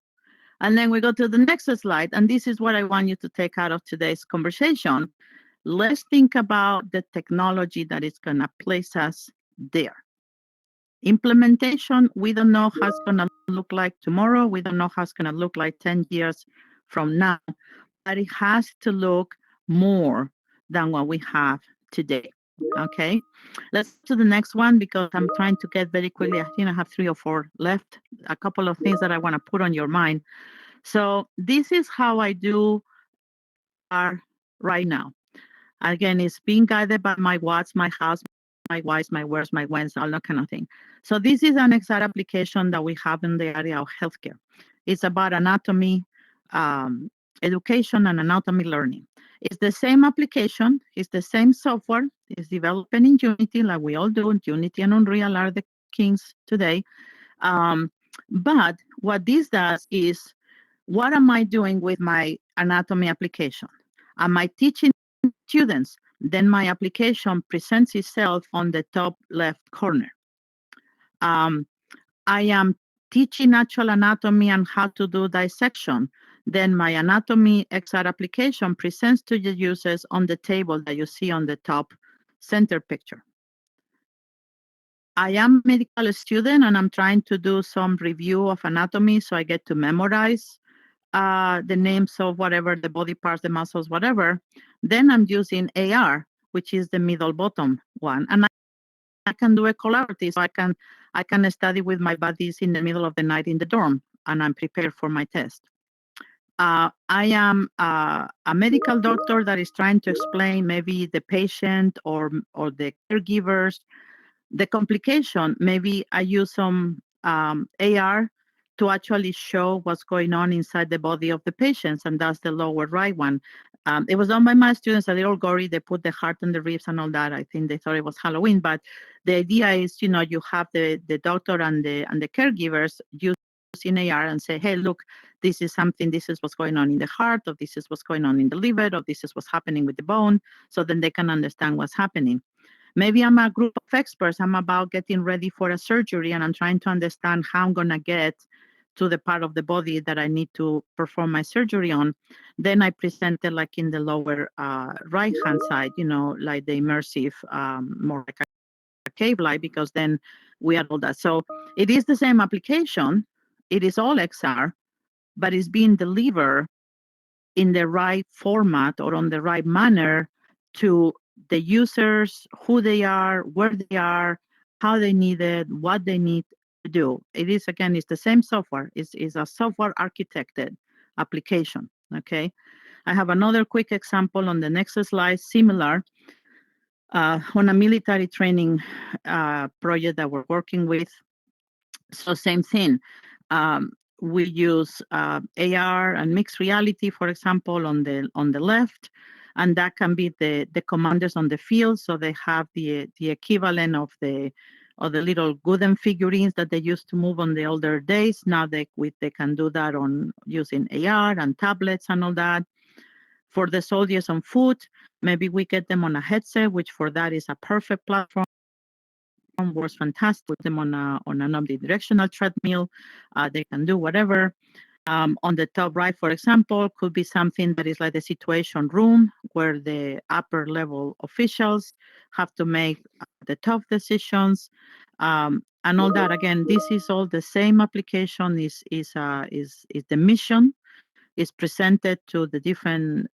And then we go to the next slide. And this is what I want you to take out of today's conversation. Let's think about the technology that is going to place us there. Implementation, we don't know how it's going to look like tomorrow. We don't know how it's going to look like 10 years from now. But it has to look more than what we have today. Okay, let's go to the next one because I'm trying to get very quickly. I think I have 3 or 4 left. A couple of things that I want to put on your mind. So this is how I do right now. Again, it's being guided by my whats, my hows, my whys, my wheres, my whens, all that kind of thing. So this is an exact application that we have in the area of healthcare. It's about anatomy, education, and anatomy learning. It's the same application. It's the same software. It's developed in Unity, like we all do. Unity and Unreal are the kings today. But what this does is, what am I doing with my anatomy application? Am I teaching students? Then my application presents itself on the top left corner. I am teaching natural anatomy and how to do dissection. Then my anatomy XR application presents to the users on the table that you see on the top center picture. I am a medical student and I'm trying to do some review of anatomy, so I get to memorize the names of whatever, the body parts, the muscles, whatever. Then I'm using AR, which is the middle bottom one. And I can do a collaborative, so I can study with my buddies in the middle of the night in the dorm, and I'm prepared for my test. I am a medical doctor that is trying to explain maybe the patient or the caregivers the complication. Maybe I use some AR to actually show what's going on inside the body of the patients, and that's the lower right one. It was done by my students, a little gory. They put the heart and the ribs and all that. I think they thought it was Halloween, but the idea is, you have the doctor and the caregivers using AR and say, hey, look, this is something, this is what's going on in the heart, or this is what's going on in the liver, or this is what's happening with the bone, so then they can understand what's happening. Maybe I'm a group of experts. I'm about getting ready for a surgery, and I'm trying to understand how I'm going to get to the part of the body that I need to perform my surgery on. Then I present it like in the lower right-hand side, like the immersive, more like a cave light, because then we add all that. So it is the same application. It is all XR, but it's being delivered in the right format or on the right manner to the users, who they are, where they are, how they need it, what they need to do. It is, again, it's the same software. It's a software architected application, okay? I have another quick example on the next slide, similar, on a military training project that we're working with. So same thing. We use AR and mixed reality, for example, on the left, and that can be the commanders on the field. So they have the equivalent of the little wooden figurines that they used to move on the older days. Now they can do that on using AR and tablets and all that. For the soldiers on foot, maybe we get them on a headset, which for that is a perfect platform. Works fantastic. Put them on an omnidirectional treadmill. They can do whatever. On the top right, for example, could be something that is like the situation room where the upper level officials have to make the tough decisions, and all that. Again, this is all the same application. Is the mission is presented to the different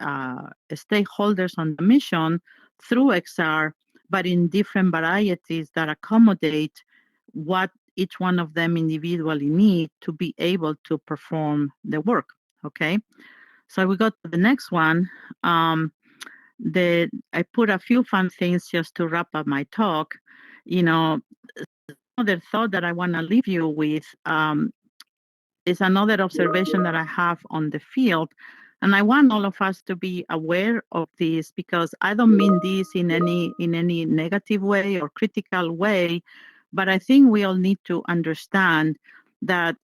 stakeholders on the mission through XR, but in different varieties that accommodate what each one of them individually need to be able to perform the work. Okay, so we go to the next one. I put a few fun things just to wrap up my talk. Another thought that I want to leave you with is another observation that I have on the field. And I want all of us to be aware of this, because I don't mean this in any negative way or critical way, but I think we all need to understand that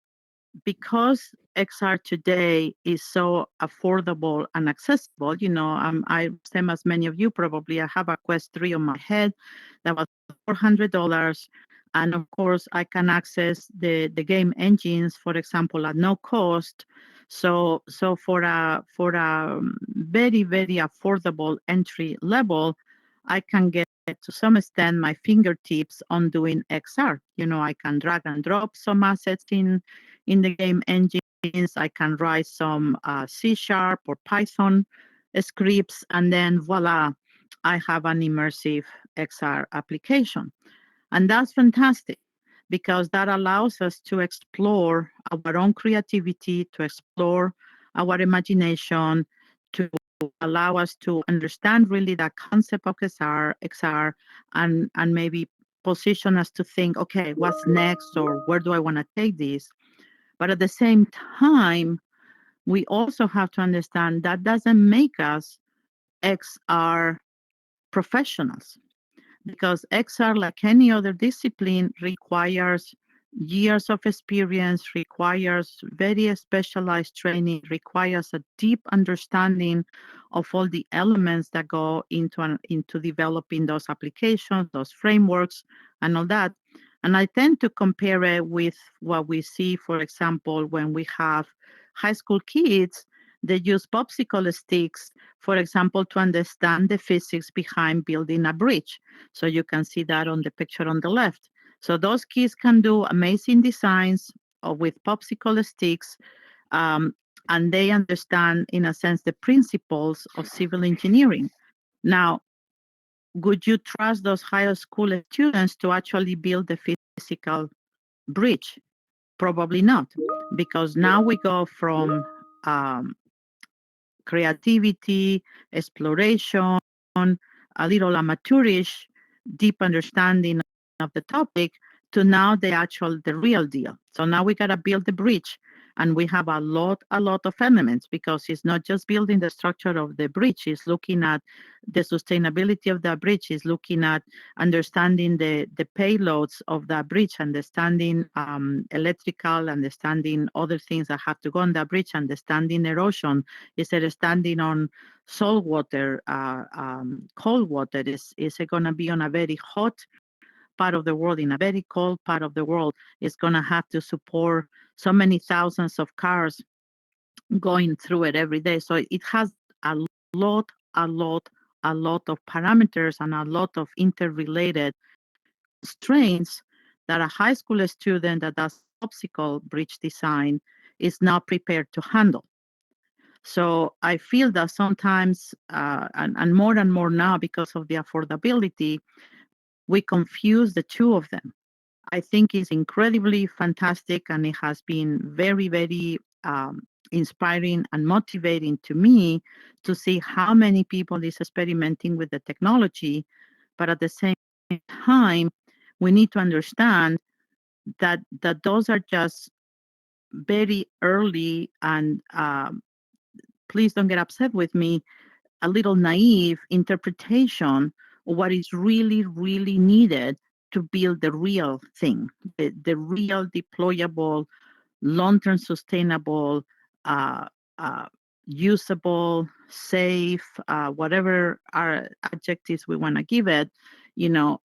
because XR today is so affordable and accessible, I same as many of you probably, I have a Quest 3 on my head that was $400. And of course, I can access the game engines, for example, at no cost. So for a very, very affordable entry level, I can get to some extent my fingertips on doing XR. I can drag and drop some assets in the game engines. I can write some C# or Python scripts, and then voila, I have an immersive XR application. And that's fantastic, because that allows us to explore our own creativity, to explore our imagination, to allow us to understand really that concept of XR, and maybe position us to think, okay, what's next, or where do I want to take this? But at the same time, we also have to understand that doesn't make us XR professionals, because XR, like any other discipline, requires years of experience, requires very specialized training, requires a deep understanding of all the elements that go into developing those applications, those frameworks, and all that. And I tend to compare it with what we see, for example, when we have high school kids. They use popsicle sticks, for example, to understand the physics behind building a bridge. So you can see that on the picture on the left. So those kids can do amazing designs with popsicle sticks, and they understand, in a sense, the principles of civil engineering. Now, would you trust those high school students to actually build the physical bridge? Probably not, because now we go from creativity, exploration, a little amateurish, deep understanding of the topic, to now the real deal. So now we got to build the bridge, and we have a lot of elements, because it's not just building the structure of the bridge, it's looking at the sustainability of the bridge, it's looking at understanding the payloads of the bridge, understanding electrical, understanding other things that have to go on the bridge, understanding erosion. Instead of standing on salt water, cold water, is it going to be on a very hot part of the world, in a very cold part of the world? Is going to have to support so many thousands of cars going through it every day. So it has a lot of parameters and a lot of interrelated strains that a high school student that does obstacle bridge design is not prepared to handle. So I feel that sometimes, and more now because of the affordability, we confuse the two of them. I think it's incredibly fantastic, and it has been very, very inspiring and motivating to me to see how many people is experimenting with the technology. But at the same time, we need to understand that those are just very early and please don't get upset with me, a little naive interpretation of what is really, really needed to build the real thing, the real deployable, long-term sustainable, uh, uh, usable, safe, whatever our adjectives we want to give it, you know,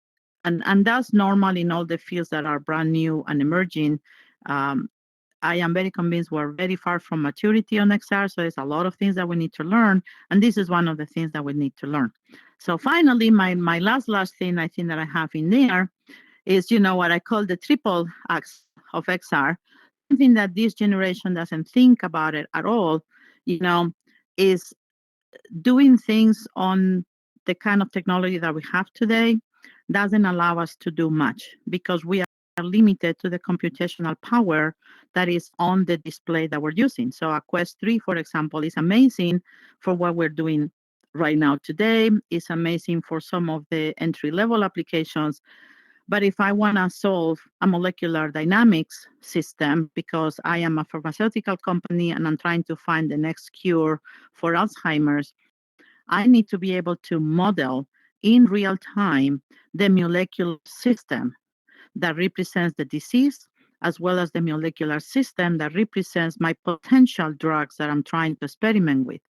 and that's normal in all the fields that are brand new and emerging. Um, I am very convinced we're very far from maturity on XR, so there's a lot of things that we need to learn, and this is one of the things that we need to learn. So finally, my last thing I think that I have in there is, you know, what I call the triple X of XR. Something that this generation doesn't think about it at all, you know, is doing things on the kind of technology that we have today doesn't allow us to do much because we are limited to the computational power that is on the display that we're using. So a Quest 3, for example, is amazing for what we're doing right now today. It's amazing for some of the entry-level applications. But if I want to solve a molecular dynamics system because I am a pharmaceutical company and I'm trying to find the next cure for Alzheimer's, I need to be able to model in real time the molecular system that represents the disease, as well as the molecular system that represents my potential drugs that I'm trying to experiment with.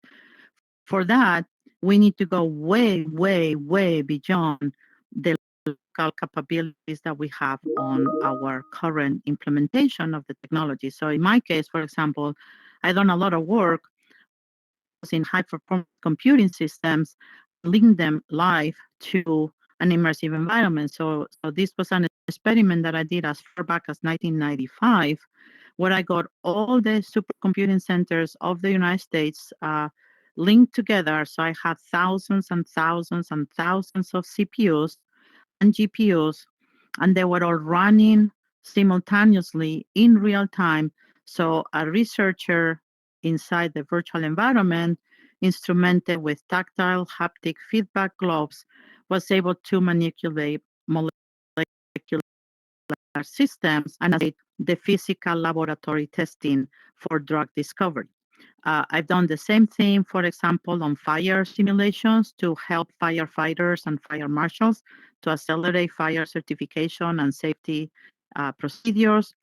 For that, we need to go way, way, way beyond the local capabilities that we have on our current implementation of the technology. So in my case, for example, I've done a lot of work in high performance computing systems, link them live to an immersive environment. So this was an experiment that I did as far back as 1995, where I got all the supercomputing centers of the United States linked together. So I had thousands and thousands and thousands of CPUs and GPUs, and they were all running simultaneously in real time. So a researcher inside the virtual environment, instrumented with tactile haptic feedback globes, was able to manipulate molecular systems and the physical laboratory testing for drug discovery. I've done the same thing, for example, on fire simulations to help firefighters and fire marshals to accelerate fire certification and safety procedures.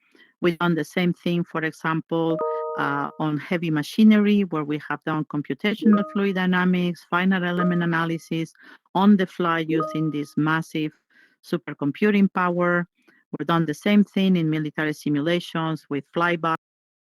We've done the same thing, for example, on heavy machinery, where we have done computational fluid dynamics, finite element analysis on the fly using this massive supercomputing power. We've done the same thing in military simulations with flybys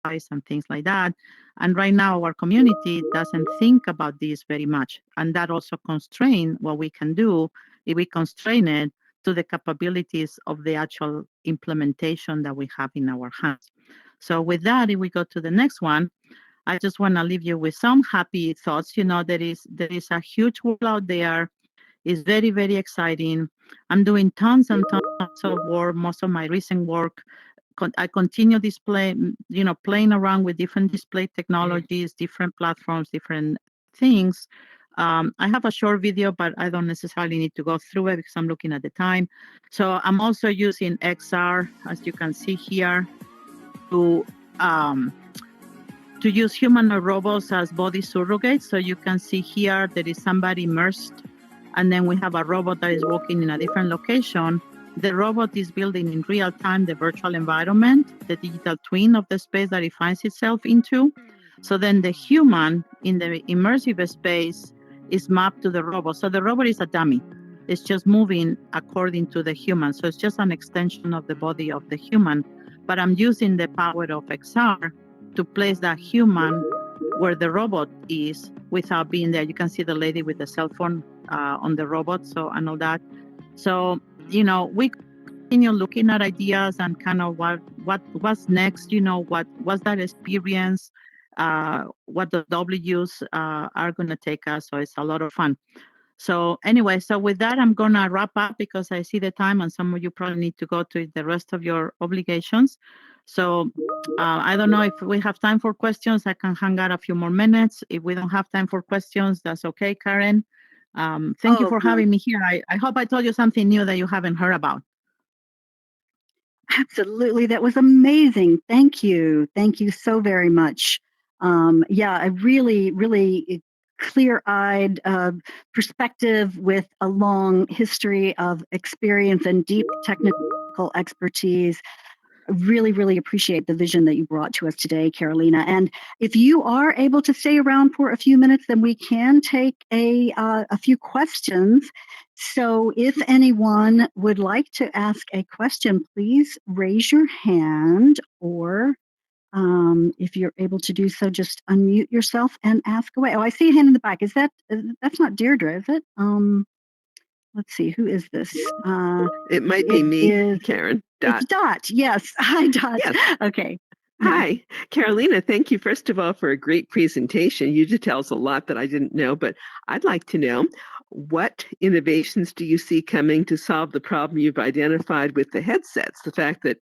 and things like that. And right now, our community doesn't think about this very much. And that also constrains what we can do if we constrain it to the capabilities of the actual implementation that we have in our hands. So with that, if we go to the next one, I just want to leave you with some happy thoughts. You know, there is a huge world out there. It's very, very exciting. I'm doing tons and tons of work. Most of my recent work, I continue playing around with different display technologies, different platforms, different things. I have a short video, but I don't necessarily need to go through it because I'm looking at the time. So I'm also using XR, as you can see here, to use humanoid robots as body surrogates. So you can see here there is somebody immersed, and then we have a robot that is walking in a different location. The robot is building in real time the virtual environment, the digital twin of the space that it finds itself into. So then the human in the immersive space is mapped to the robot. So the robot is a dummy. It's just moving according to the human. So it's just an extension of the body of the human. But I'm using the power of XR to place that human where the robot is without being there. You can see the lady with the cell phone on the robot, so and all that. So, you know, we continue looking at ideas and kind of what's next, what's that experience, what the W's are going to take us. So it's a lot of fun. So anyway, so with that, I'm going to wrap up because I see the time and some of you probably need to go to the rest of your obligations. So I don't know if we have time for questions. I can hang out a few more minutes. If we don't have time for questions, that's okay, Karen. Thank you for having me here. I hope I told you something new that you haven't heard about. Absolutely. That was amazing. Thank you. Thank you so very much. Yeah, a really clear-eyed perspective with a long history of experience and deep technical expertise. Really appreciate the vision that you brought to us today, Carolina. And if you are able to stay around for a few minutes, then we can take a few questions. So if anyone would like to ask a question, please raise your hand, or if you're able to do so, just unmute yourself and ask away. Oh, I see a hand in the back. That's not Deirdre, is it? Let's see, who is this? It might be me, Karen. Dot. It's Dot. Yes. Hi, Dot. Yes. Okay. Hi, Carolina. Thank you, first of all, for a great presentation. You details a lot that I didn't know, but I'd like to know, what innovations do you see coming to solve the problem you've identified with the headsets? The fact that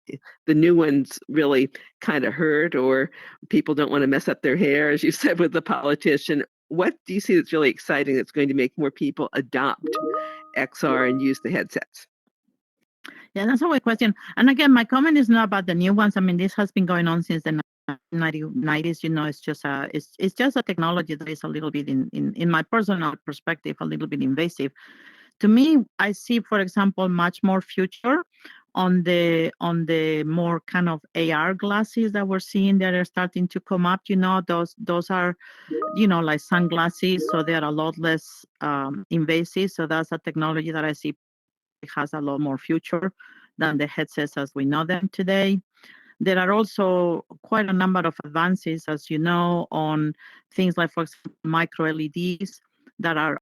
the new ones really kind of hurt, or people don't want to mess up their hair, as you said with the politician. What do you see that's really exciting that's going to make more people adopt XR and use the headsets? Yeah, that's a good question. And again, my comment is not about the new ones. I mean, this has been going on since the 90s. It's just a technology that is a little bit, in my personal perspective, a little bit invasive. To me, I see, for example, much more future on the more kind of AR glasses that we're seeing that are starting to come up. Those are, like sunglasses, so they're a lot less invasive. So that's a technology that I see has a lot more future than the headsets as we know them today. There are also quite a number of advances, as you know, on things like, for example, micro LEDs that are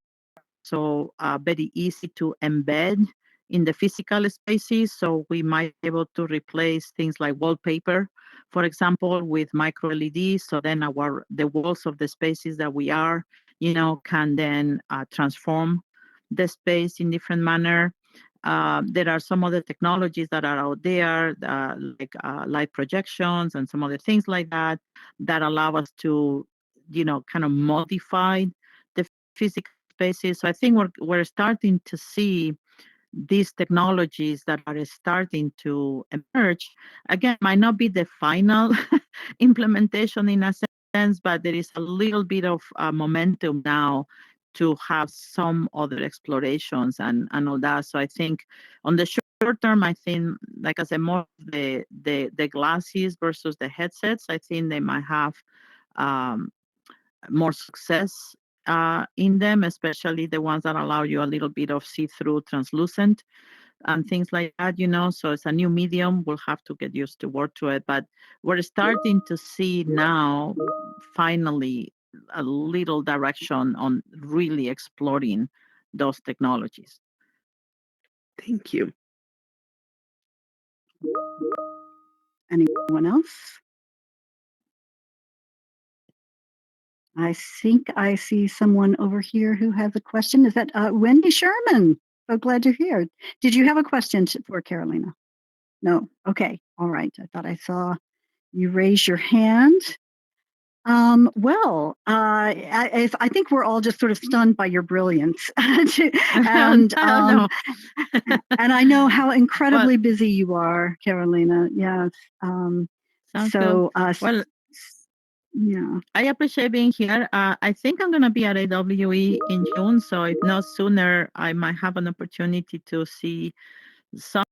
so very easy to embed in the physical spaces. So we might be able to replace things like wallpaper, for example, with micro LEDs. So then the walls of the spaces that we are, can then transform the space in different manner. There are some other technologies that are out there, like light projections and some other things like that allow us to, kind of modify the physical spaces. So I think we're starting to see these technologies that are starting to emerge. Again, might not be the final implementation in a sense, but there is a little bit of momentum now to have some other explorations and all that. So I think on the short term, I think, like I said, more the glasses versus the headsets, I think they might have more success in them, especially the ones that allow you a little bit of see-through, translucent, and things like that, So it's a new medium. We'll have to get used to work to it. But we're starting to see now, finally, a little direction on really exploring those technologies. Thank you. Anyone else? I think I see someone over here who has a question. Is that Wendy Sherman? So glad you're here. Did you have a question for Carolina? No. Okay. All right. I thought I saw you raise your hand. Well, I think we're all just sort of stunned by your brilliance, and and I know how incredibly busy you are, Carolina. Yes. So well, yeah. I appreciate being here. I think I'm going to be at AWE in June, so if not sooner, I might have an opportunity to see some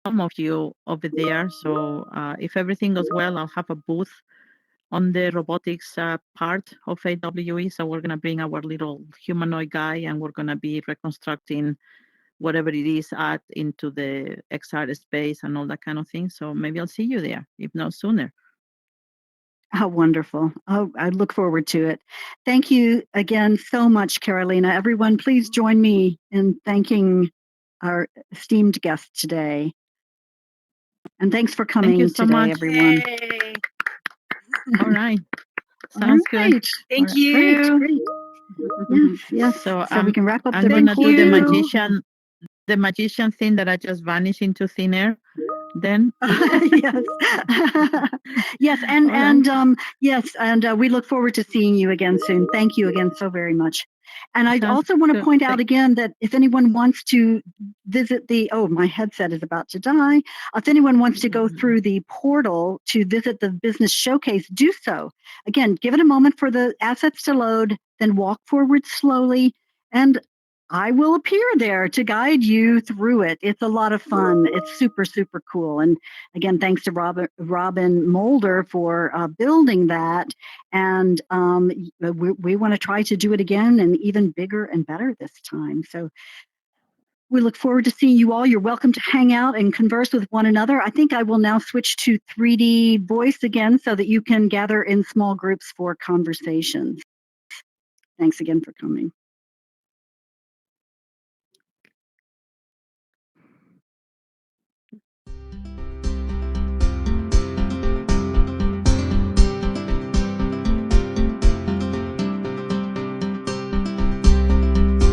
of you over there. So if everything goes well, I'll have a booth on the robotics part of AWE. So we're going to bring our little humanoid guy, and we're going to be reconstructing whatever it is into the XR space and all that kind of thing. So maybe I'll see you there, if not sooner. How wonderful. Oh, I look forward to it. Thank you again so much, Carolina. Everyone, please join me in thanking our esteemed guest today. And thanks for Thank coming you so today, much. everyone. Yay. All right. All Sounds good. right. Thank All Great, you. great. Yes, yes. So So we can wrap up I'm the gonna do the recording. magician thing that I just vanished into thin air. Then Yes. Yes, and All right. yes, and we look forward to seeing you again soon. Thank you again so very much. And I Sounds also want to good. point out again that if anyone wants to visit my headset is about to die. If anyone wants to go through the portal to visit the business showcase, do so. Again, give it a moment for the assets to load, then walk forward slowly, and I will appear there to guide you through it. It's a lot of fun. It's super, super cool. And again, thanks to Robin Mulder for building that. And we want to try to do it again and even bigger and better this time. So we look forward to seeing you all. You're welcome to hang out and converse with one another. I think I will now switch to 3D voice again so that you can gather in small groups for conversations. Thanks again for coming.